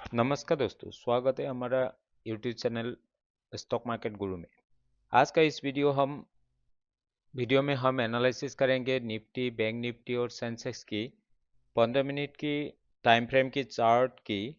नमस्कार दोस्तों, स्वागत है हमारा यूट्यूब चैनल स्टॉक मार्केट गुरु में। आज का इस वीडियो में हम एनालिसिस करेंगे निफ्टी, बैंक निफ्टी और सेंसेक्स की 15 मिनट की टाइम फ्रेम की चार्ट की,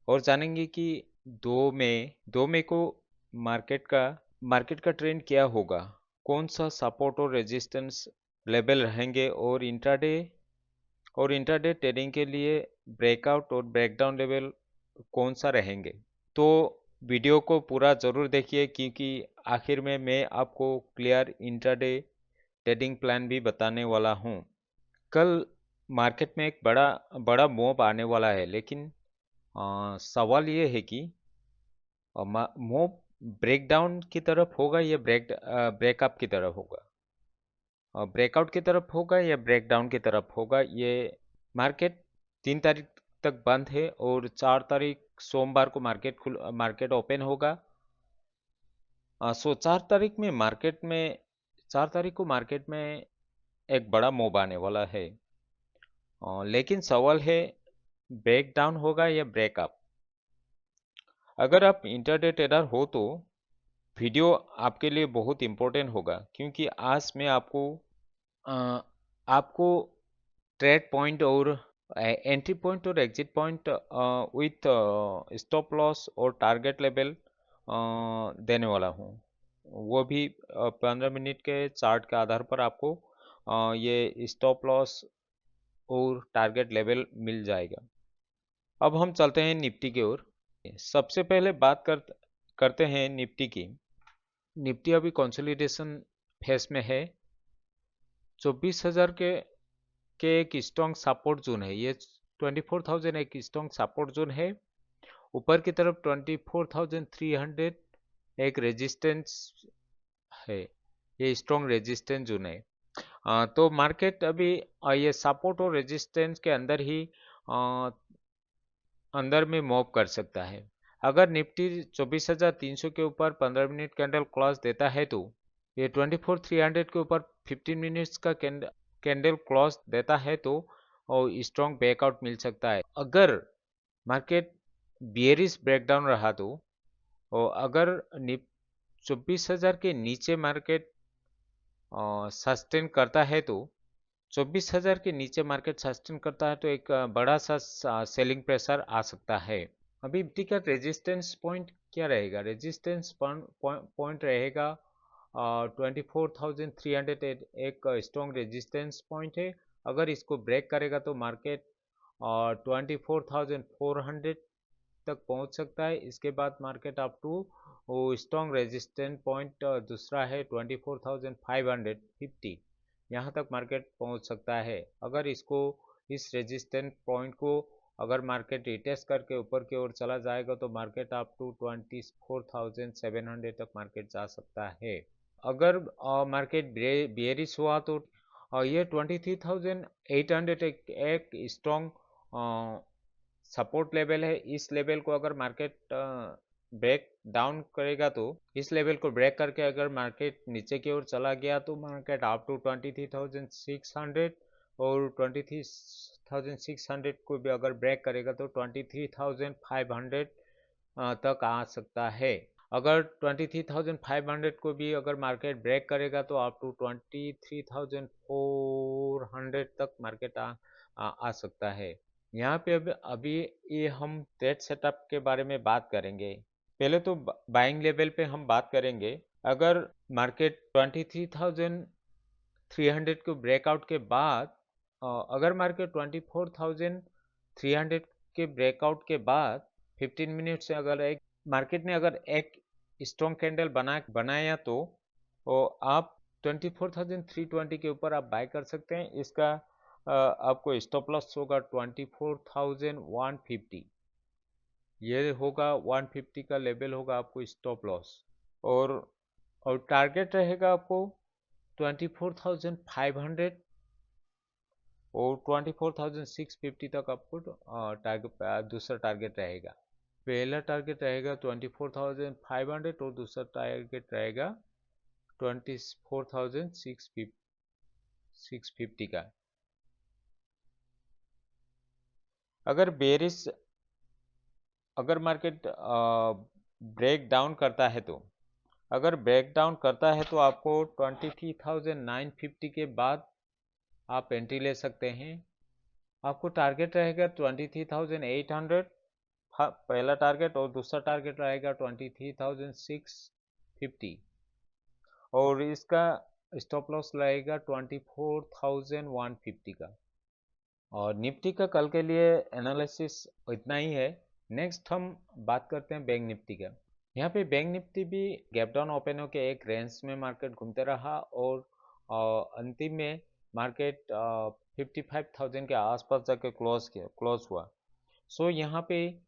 और जानेंगे कि 2 मई को मार्केट का मार्केट का ट्रेंड क्या होगा, कौन सा सपोर्ट और रेजिस्टेंस लेवल रहेंगे, और इंट्राडे ट्रेडिंग के लिए ब्रेकआउट और ब्रेकडाउन लेवल कौन सा रहेंगे। तो वीडियो को पूरा ज़रूर देखिए, क्योंकि आखिर में मैं आपको क्लियर इंट्राडे ट्रेडिंग प्लान भी बताने वाला हूँ। कल मार्केट में एक बड़ा बड़ा मूव आने वाला है, लेकिन सवाल ये है कि मूव ब्रेकडाउन की तरफ होगा या ब्रेकअप की तरफ होगा, ब्रेकआउट की तरफ होगा या ब्रेकडाउन की तरफ होगा। ये मार्केट 3 तारीख तक बंद है, और 4 तारीख सोमवार को मार्केट ओपन होगा। 4 तारीख को मार्केट में एक बड़ा मूव आने वाला है। लेकिन सवाल है, ब्रेक डाउन होगा या ब्रेकअप। अगर आप इंटरडे ट्रेडर हो तो वीडियो आपके लिए बहुत इंपॉर्टेंट होगा, क्योंकि आज मैं अ, आपको ट्रेड पॉइंट और एंट्री पॉइंट और exit point with stop loss और टारगेट लेवल देने वाला हूँ। वो भी 15 मिनट के चार्ट के आधार पर आपको ये स्टॉप लॉस और टारगेट लेवल मिल जाएगा। अब हम चलते हैं निफ्टी की ओर। सबसे पहले करते हैं निफ्टी की। निफ्टी अभी कंसोलिडेशन फेस में है। 24,000 के एक स्ट्रॉन्ग सपोर्ट जोन है ये। 24,000 एक स्ट्रॉन्ग सपोर्ट जोन है। ऊपर की तरफ 24,300 एक रेजिस्टेंस है। ये स्ट्रॉन्ग रेजिस्टेंस जोन है। तो मार्केट अभी ये सपोर्ट और रेजिस्टेंस के अंदर में मूव कर सकता है। अगर निफ्टी 24,300 के ऊपर 15 मिनट कैंडल क्लोज देता है, तो ये 24,300 के ऊपर 15 मिनट्स का कैंडल क्लोज देता है, तो और स्ट्रॉन्ग ब्रेकआउट मिल सकता है। अगर मार्केट बियरिश ब्रेकडाउन रहा तो, और अगर 24,000 के नीचे मार्केट सस्टेन करता है, तो 24,000 के नीचे मार्केट सस्टेन करता है, तो एक बड़ा सा सेलिंग प्रेशर आ सकता है। अभी निफ्टी का रेजिस्टेंस पॉइंट क्या रहेगा? रेजिस्टेंस पॉइंट रहेगा 24,300। एक स्ट्रॉन्ग रेजिस्टेंस पॉइंट है। अगर इसको ब्रेक करेगा तो मार्केट 24,400 तक पहुंच सकता है। इसके बाद market up to strong resistance point दूसरा है 24,550। यहाँ तक मार्केट पहुंच सकता है। अगर इस रेजिस्टेंस पॉइंट को अगर मार्केट रिटेस्ट करके ऊपर की ओर चला जाएगा, तो मार्केट अप टू 24,700 तक मार्केट जा सकता है। अगर मार्केट बेयरिश हुआ तो ये 23,800 एक स्ट्रॉन्ग सपोर्ट लेवल है। इस लेवल को अगर मार्केट ब्रेक डाउन करेगा, तो इस लेवल को ब्रेक करके अगर मार्केट नीचे की ओर चला गया, तो मार्केट अप टू 23,600, और 23,600 को भी अगर ब्रेक करेगा तो 23,500 तक आ सकता है। अगर 23,500 को भी अगर मार्केट ब्रेक करेगा, तो अप टू 23,400 तक मार्केट आ सकता है। यहाँ पे अभी ये हम ट्रेड सेटअप के बारे में बात करेंगे। पहले तो बाइंग लेवल पे हम बात करेंगे। अगर मार्केट 23,300 को ब्रेकआउट के बाद, अगर मार्केट 24,300 के ब्रेकआउट के बाद 15 मिनट से मार्केट ने अगर एक स्ट्रॉन्ग कैंडल बनाया, तो आप 24,320 के ऊपर आप बाय कर सकते हैं। इसका आपको स्टॉप लॉस होगा 24,150। ये होगा 150 का लेवल होगा आपको स्टॉप लॉस। और टारगेट रहेगा आपको 24,500 और 24,650 तक आपको दूसरा टारगेट रहेगा। पहला टारगेट रहेगा 24,500 और दूसरा टारगेट रहेगा 24,650 का। अगर बेरिश अगर मार्केट ब्रेक डाउन करता है तो, अगर ब्रेक डाउन करता है तो आपको 23,950 के बाद आप एंट्री ले सकते हैं। आपको टारगेट रहेगा 23,800, पहला टारगेट, और दूसरा टारगेट रहेगा 23,650, और इसका स्टॉप लॉस रहेगा 24,150 का। और निफ्टी का कल के लिए एनालिसिस इतना ही है। नेक्स्ट हम बात करते हैं बैंक निफ्टी का। यहाँ पे बैंक निफ्टी भी गैप डाउन ओपन होकर एक रेंज में मार्केट घूमते रहा, और अंतिम में मार्केट 55,000 के आसपास जाके क्लोज हुआ। सो यहाँ पे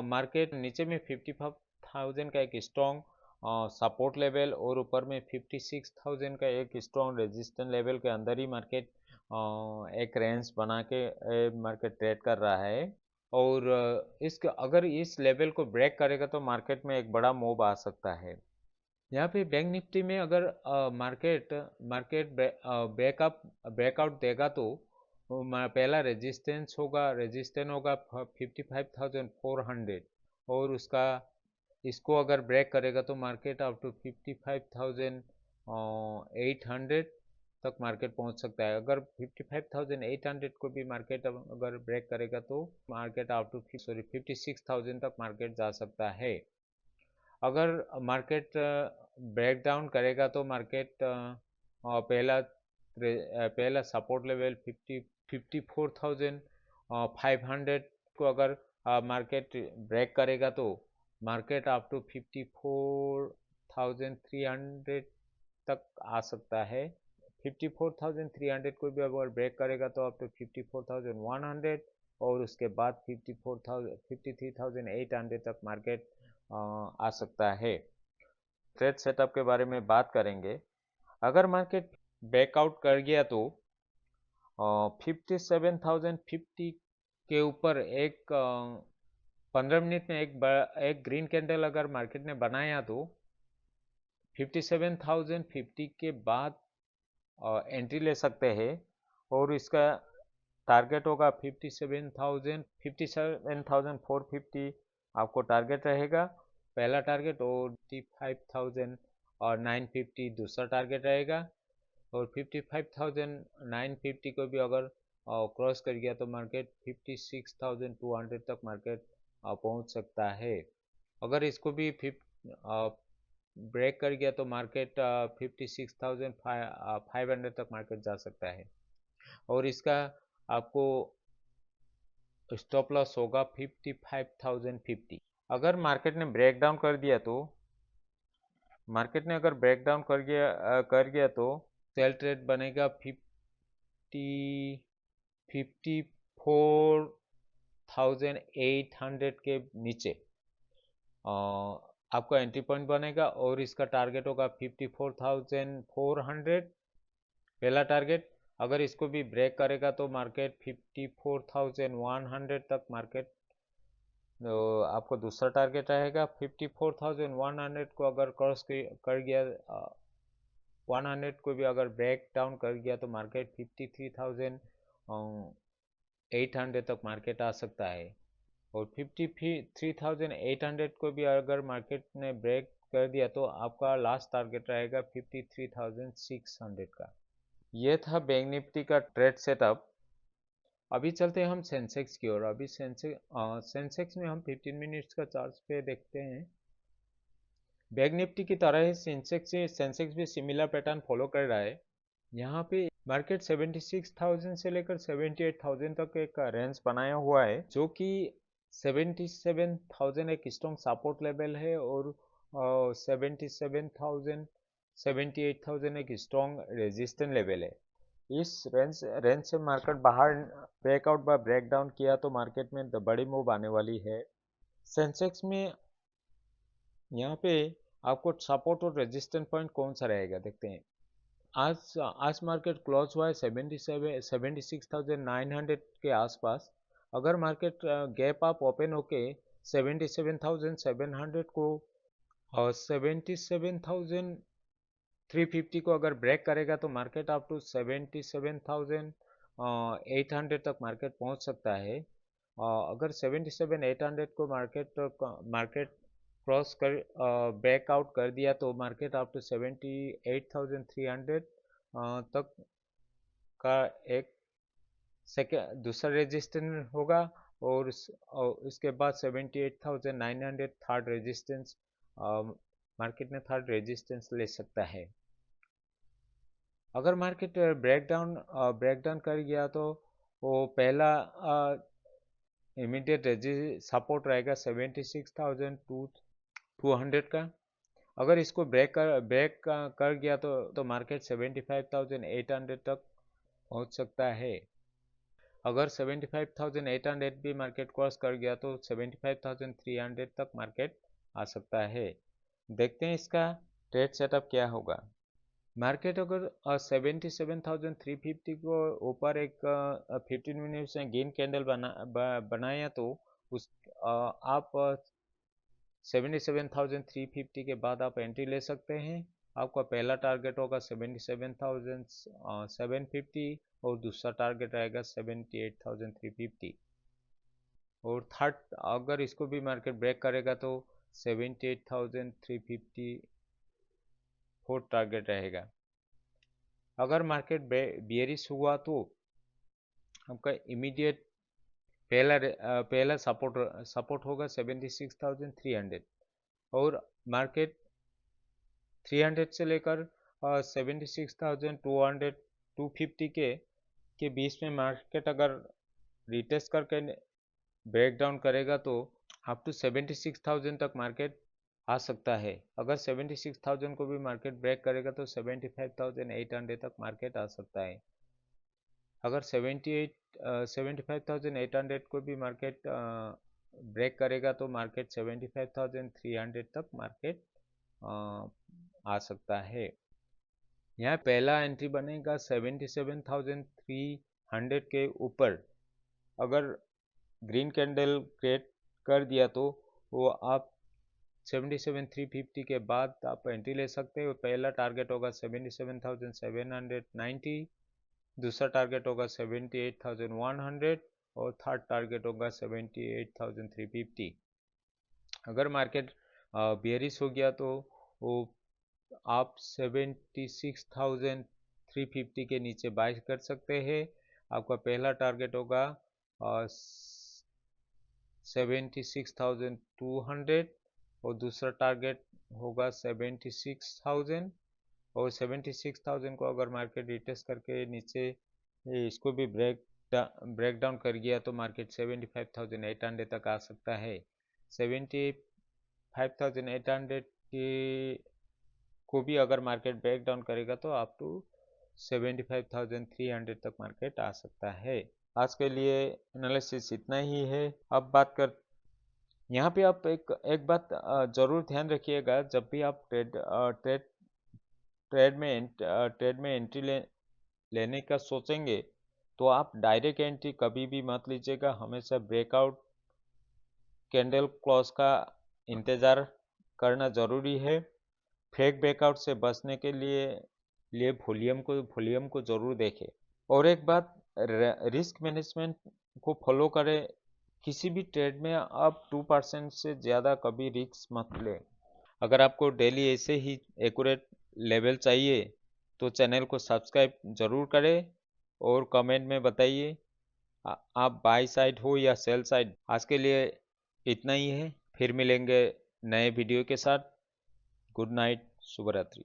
मार्केट नीचे में 55,000 का एक स्ट्रॉन्ग सपोर्ट लेवल, और ऊपर में 56,000 का एक स्ट्रॉन्ग रेजिस्टेंस लेवल के अंदर ही मार्केट एक रेंज बना के मार्केट ट्रेड कर रहा है। और इसके अगर इस लेवल को ब्रेक करेगा तो मार्केट में एक बड़ा मूव आ सकता है। यहाँ पे बैंक निफ्टी में अगर मार्केट मार्केट ब्रेकआउट देगा तो पहला रेजिस्टेंस होगा 55,400, और उसका इसको अगर ब्रेक करेगा तो मार्केट अप टू 55,800 तक मार्केट पहुंच सकता है। अगर 55,800 को भी मार्केट अगर ब्रेक करेगा तो मार्केट अप टू 56,000 तक मार्केट जा सकता है। अगर मार्केट ब्रेक डाउन करेगा तो मार्केट पहला सपोर्ट लेवल 54,500 को अगर मार्केट ब्रेक करेगा तो मार्केट अप टू 54,300 तक आ सकता है। 54,300 को भी अगर ब्रेक करेगा तो अप टू 54,100, और उसके बाद 53,800 तक मार्केट आ सकता है। ट्रेड सेटअप के बारे में बात करेंगे। अगर मार्केट ब्रेकआउट कर गया तो 57,050 के ऊपर एक 15 मिनट में एक ग्रीन कैंडल अगर मार्केट ने बनाया तो 57,050 के बाद एंट्री ले सकते हैं, और इसका टारगेट होगा 57,450 आपको टारगेट रहेगा पहला टारगेट, और 55,950 दूसरा टारगेट रहेगा। और 55,950 को भी अगर क्रॉस कर गया तो मार्केट 56,200 तक मार्केट पहुंच सकता है। अगर इसको भी ब्रेक कर गया तो मार्केट 56,500 तक मार्केट जा सकता है, और इसका आपको स्टॉप लॉस होगा 55,050। अगर मार्केट ने ब्रेक डाउन कर दिया तो मार्केट ने अगर ब्रेक डाउन कर गया तो सेल ट्रेड बनेगा 54,800 के नीचे आपका एंट्री पॉइंट बनेगा, और इसका टारगेट होगा 54,400 पहला टारगेट। अगर इसको भी ब्रेक करेगा तो मार्केट 54,100 तक मार्केट तो आपको दूसरा टारगेट रहेगा। 54,100 को अगर क्रॉस कर गया 100 को भी अगर ब्रेक डाउन कर गया तो मार्केट 53,800 तक मार्केट आ सकता है। और 53,800 को भी अगर मार्केट ने ब्रेक कर दिया तो आपका लास्ट टारगेट रहेगा 53,600 का। ये था बैंक निफ्टी का ट्रेड सेटअप। अभी चलते हैं हम सेंसेक्स की ओर। अभी सेंसेक्स में हम 15 मिनट्स का चार्ट पे देखते हैं। बैंक निफ्टी की तरह ही सेंसेक्स भी सिमिलर पैटर्न फॉलो कर रहा है। यहाँ पे मार्केट 76,000 से लेकर 78,000 तक एक रेंज बनाया हुआ है, जो कि 77,000 एक स्ट्रॉन्ग सपोर्ट लेवल है, और 77,000 78,000 एक स्ट्रॉन्ग रेजिस्टेंस लेवल है। इस रेंज से मार्केट बाहर ब्रेकआउट व ब्रेकडाउन किया तो मार्केट में बड़ी मूव आने वाली है। सेंसेक्स में यहाँ पे आपको सपोर्ट और रेजिस्टेंस पॉइंट कौन सा रहेगा देखते हैं। आज मार्केट क्लोज हुआ है 76,900 के आसपास। अगर मार्केट गैप अप ओपन होके 77,700 को और 77,350 को अगर ब्रेक करेगा तो मार्केट अप टू 77,800 तक मार्केट पहुंच सकता है। अगर 77,800 को मार्केट क्रॉस कर ब्रेकआउट कर दिया तो मार्केट अप टू 78,300 तक का एक सेकेंड दूसरा रेजिस्टेंस होगा, और इसके बाद 78,900 थर्ड रेजिस्टेंस, मार्केट में थर्ड रेजिस्टेंस ले सकता है। अगर मार्केट ब्रेकडाउन कर गया तो वो पहला इमीडिएट सपोर्ट रहेगा 76,200 का। अगर इसको ब्रेक कर गया तो मार्केट 75,800 तक पहुंच सकता है। अगर 75,800 भी मार्केट क्रॉस कर गया तो 75,300 तक मार्केट आ सकता है। देखते हैं इसका ट्रेड सेटअप क्या होगा। मार्केट अगर 77,350 को ऊपर एक 15 मिनट्स में ग्रीन कैंडल बनाया तो उस आप 77,350 के बाद आप एंट्री ले सकते हैं। आपका पहला टारगेट होगा 77,750 और दूसरा टारगेट रहेगा 78,350, और थर्ड अगर इसको भी मार्केट ब्रेक करेगा तो 78,350 फोर्थ टारगेट रहेगा। अगर मार्केट बियरिश हुआ तो आपका इमीडिएट पहला सपोर्ट होगा 76,300, और मार्केट 300 से लेकर 76,200 250 के बीच में मार्केट अगर रिटेस्ट करके ब्रेक डाउन करेगा तो अप टू 76,000 तक मार्केट आ सकता है। अगर 76,000 को भी मार्केट ब्रेक करेगा तो 75,800 तक मार्केट आ सकता है। अगर 75,800 को भी मार्केट ब्रेक करेगा तो मार्केट 75,300 तक मार्केट आ सकता है। यहाँ पहला एंट्री बनेगा 77,300 के ऊपर। अगर ग्रीन कैंडल क्रिएट कर दिया तो वो आप 77,350 के बाद आप एंट्री ले सकते हो। पहला टारगेट होगा 77,790, दूसरा टारगेट होगा 78,100 और थर्ड टारगेट होगा 78,350। अगर मार्केट बेयरिश हो गया तो वो आप 76,350 के नीचे बाय कर सकते हैं। आपका पहला टारगेट होगा 76,200 और दूसरा टारगेट होगा 76,000, और 76,000 को अगर मार्केट रिटेस्ट करके नीचे इसको भी ब्रेक डाउन कर गया तो मार्केट 75,800 तक आ सकता है। 75,800 के को भी अगर मार्केट ब्रेक डाउन करेगा तो अप टू 75,300 तक मार्केट आ सकता है। आज के लिए एनालिसिस इतना ही है। अब बात कर यहाँ पे आप एक बात जरूर ध्यान रखिएगा, जब भी आप ट्रेड में एंट्री लेने का सोचेंगे तो आप डायरेक्ट एंट्री कभी भी मत लीजिएगा। हमेशा ब्रेकआउट कैंडल क्लोज का इंतज़ार करना ज़रूरी है। फेक ब्रेकआउट से बचने के लिए वॉल्यूम को ज़रूर देखें। और एक बात, रिस्क मैनेजमेंट को फॉलो करें। किसी भी ट्रेड में आप 2% से ज़्यादा कभी रिस्क मत लें। अगर आपको डेली ऐसे ही एक्यूरेट लेवल चाहिए तो चैनल को सब्सक्राइब ज़रूर करें और कमेंट में बताइए आप बाय साइड हो या सेल साइड। आज के लिए इतना ही है, फिर मिलेंगे नए वीडियो के साथ। गुड नाइट, शुभ रात्रि।